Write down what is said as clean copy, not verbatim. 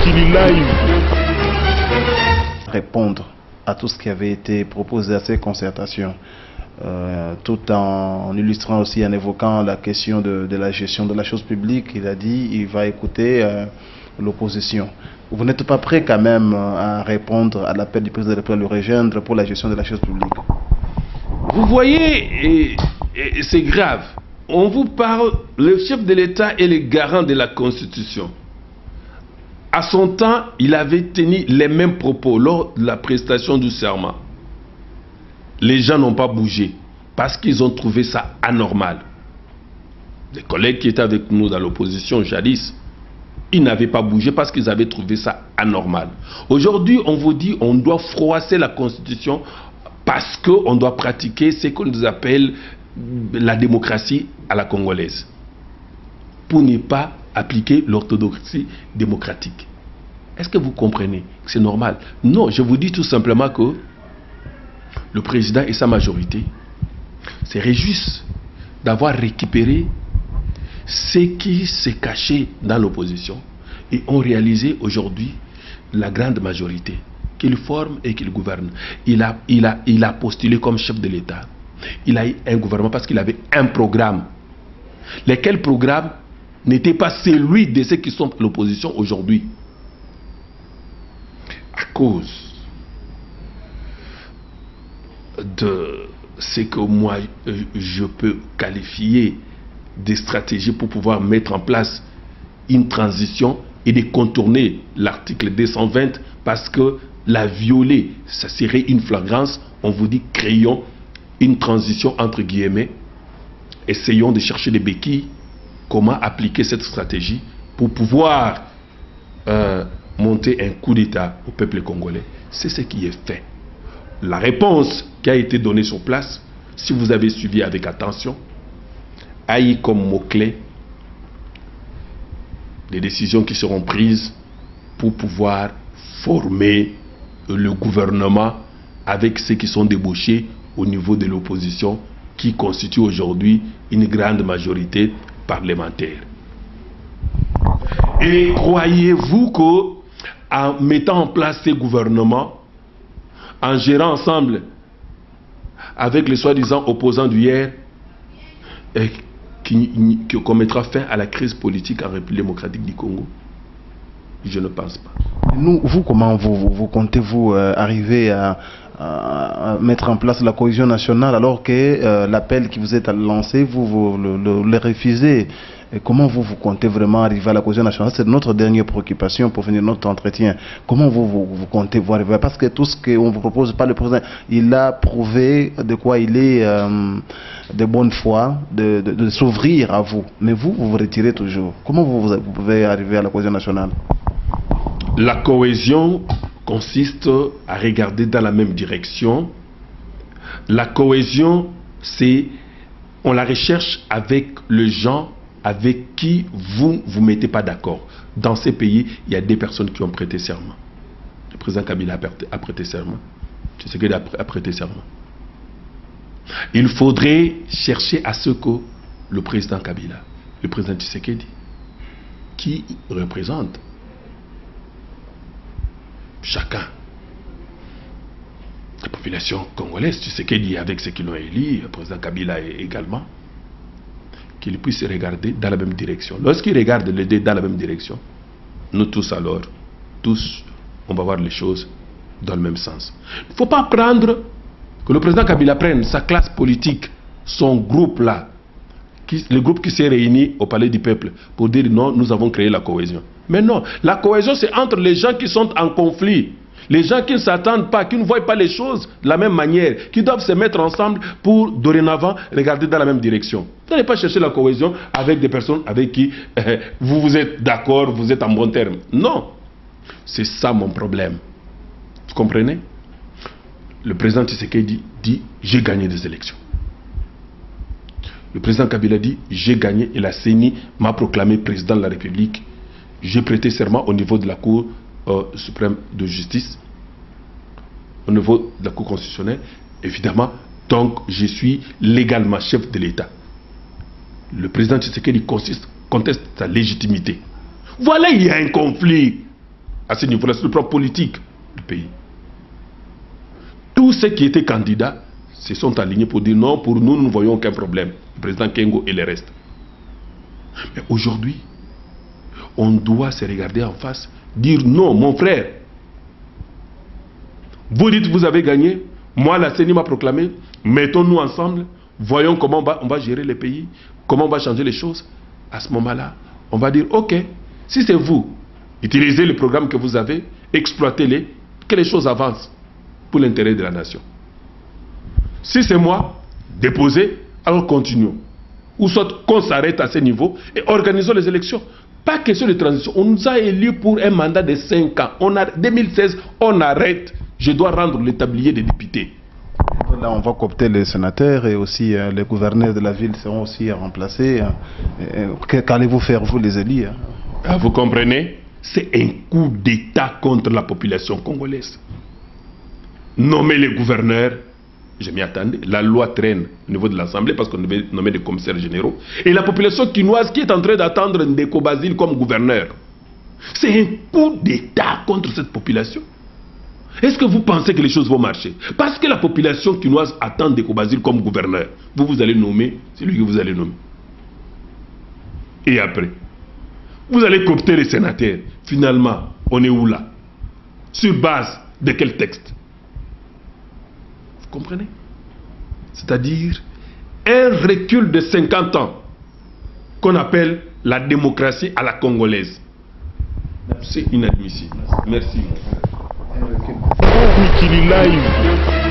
Mokili Live. Répondre à tout ce qui avait été proposé à ces concertations, tout en illustrant aussi, en évoquant la question de la gestion de la chose publique. Il a dit qu'il va écouter l'opposition. Vous n'êtes pas prêt quand même à répondre à l'appel du président de la République de le rejoindre pour la gestion de la chose publique? Vous voyez, et c'est grave. On vous parle, le chef de l'État est le garant de la Constitution. À son temps, il avait tenu les mêmes propos lors de la prestation du serment. Les gens n'ont pas bougé parce qu'ils ont trouvé ça anormal. Les collègues qui étaient avec nous dans l'opposition jadis, ils n'avaient pas bougé parce qu'ils avaient trouvé ça anormal. Aujourd'hui, on vous dit on doit froisser la Constitution parce qu'on doit pratiquer ce qu'on nous appelle la démocratie à la congolaise, pour ne pas appliquer l'orthodoxie démocratique. Est-ce que vous comprenez que c'est normal? Non, je vous dis tout simplement que le président et sa majorité se réjouissent d'avoir récupéré ce qui s'est caché dans l'opposition et ont réalisé aujourd'hui la grande majorité qu'il forme et qu'il gouverne. Il a postulé comme chef de l'État. Il a eu un gouvernement parce qu'il avait un programme. Lequel programme n'était pas celui de ceux qui sont à l'opposition aujourd'hui. À cause de ce que moi je peux qualifier de stratégie pour pouvoir mettre en place une transition et de contourner l'article 220 parce que la violer, ça serait une flagrance. On vous dit créons une transition entre guillemets, essayons de chercher des béquilles, comment appliquer cette stratégie pour pouvoir monter un coup d'État au peuple congolais. C'est ce qui est fait. La réponse qui a été donnée sur place, si vous avez suivi avec attention, a eu comme mot-clé des décisions qui seront prises pour pouvoir former le gouvernement avec ceux qui sont débauchés au niveau de l'opposition qui constitue aujourd'hui une grande majorité parlementaire. Et croyez-vous qu'en mettant en place ces gouvernements, en gérant ensemble avec les soi-disant opposants d'hier, qu'on mettra fin à la crise politique en République démocratique du Congo? Je ne pense pas. Vous, comment vous comptez-vous arriver à mettre en place la cohésion nationale alors que l'appel qui vous est lancé, vous le refusez? Et comment vous comptez vraiment arriver à la cohésion nationale? C'est notre dernière préoccupation pour finir notre entretien. Comment vous comptez vous arriver? Parce que tout ce qu'on vous propose par le président, il a prouvé de quoi il est de bonne foi, de s'ouvrir à vous. Mais vous vous retirez toujours. Comment vous pouvez arriver à la cohésion nationale? La cohésion consiste à regarder dans la même direction. La cohésion, c'est on la recherche avec les gens avec qui vous ne mettez pas d'accord. Dans ces pays, il y a des personnes qui ont prêté serment. Le président Kabila a prêté serment. Tshisekedi a prêté serment. Il faudrait chercher à ce que le président Kabila, le président Tshisekedi, qui représente chacun, la population congolaise, Tshisekedi avec ceux qui l'ont élu, le président Kabila également, qu'ils puissent regarder dans la même direction. Lorsqu'ils regardent les deux dans la même direction, nous tous alors, on va voir les choses dans le même sens. Il ne faut pas prendre que le président Kabila prenne sa classe politique, son groupe là, le groupe qui s'est réuni au Palais du Peuple pour dire non, nous avons créé la cohésion. Mais non, la cohésion c'est entre les gens qui sont en conflit. Les gens qui ne s'attendent pas, qui ne voient pas les choses de la même manière, qui doivent se mettre ensemble pour dorénavant regarder dans la même direction. Vous n'allez pas chercher la cohésion avec des personnes avec qui vous êtes d'accord, vous êtes en bon terme. Non, c'est ça mon problème. Vous comprenez? Le président Tshisekedi dit j'ai gagné des élections. Le président Kabila dit j'ai gagné et la CENI m'a proclamé président de la République. J'ai prêté serment au niveau de la Cour suprême de justice, au niveau de la Cour constitutionnelle, évidemment, donc je suis légalement chef de l'État. Le président Tshisekedi conteste sa légitimité. Voilà, il y a un conflit. à ce niveau-là, sur le plan politique du pays. Tous ceux qui étaient candidats se sont alignés pour dire non, pour nous, nous ne voyons aucun problème. Le président Kengo et les restes. Mais aujourd'hui, on doit se regarder en face, dire non, mon frère. Vous dites vous avez gagné, moi la CENI m'a proclamé, mettons-nous ensemble, voyons comment on va gérer le pays, comment on va changer les choses. À ce moment-là, on va dire ok, si c'est vous, utilisez le programme que vous avez, exploitez-les, que les choses avancent pour l'intérêt de la nation. Si c'est moi, déposez, alors continuons. Ou soit qu'on s'arrête à ce niveau et organisons les élections. Pas question de transition. On nous a élus pour un mandat de 5 ans. 2016, on arrête. Je dois rendre le tablier des députés. Là, on va coopter les sénateurs et aussi les gouverneurs de la ville seront aussi remplacés. Qu'allez-vous faire, vous, les élus? Vous comprenez? C'est un coup d'État contre la population congolaise. Nommer les gouverneurs, je m'y attendais. La loi traîne au niveau de l'Assemblée parce qu'on devait nommer des commissaires généraux. Et la population quinoise qui est en train d'attendre Ndeko Basile comme gouverneur. C'est un coup d'État contre cette population. Est-ce que vous pensez que les choses vont marcher? Parce que la population quinoise attend Ndeko Basile comme gouverneur. Vous allez nommer celui que vous allez nommer. Et après, vous allez coopter les sénateurs. Finalement, on est où là? Sur base de quel texte? Vous comprenez? C'est-à-dire un recul de 50 ans qu'on appelle la démocratie à la congolaise. C'est inadmissible. Merci. Mikili Live.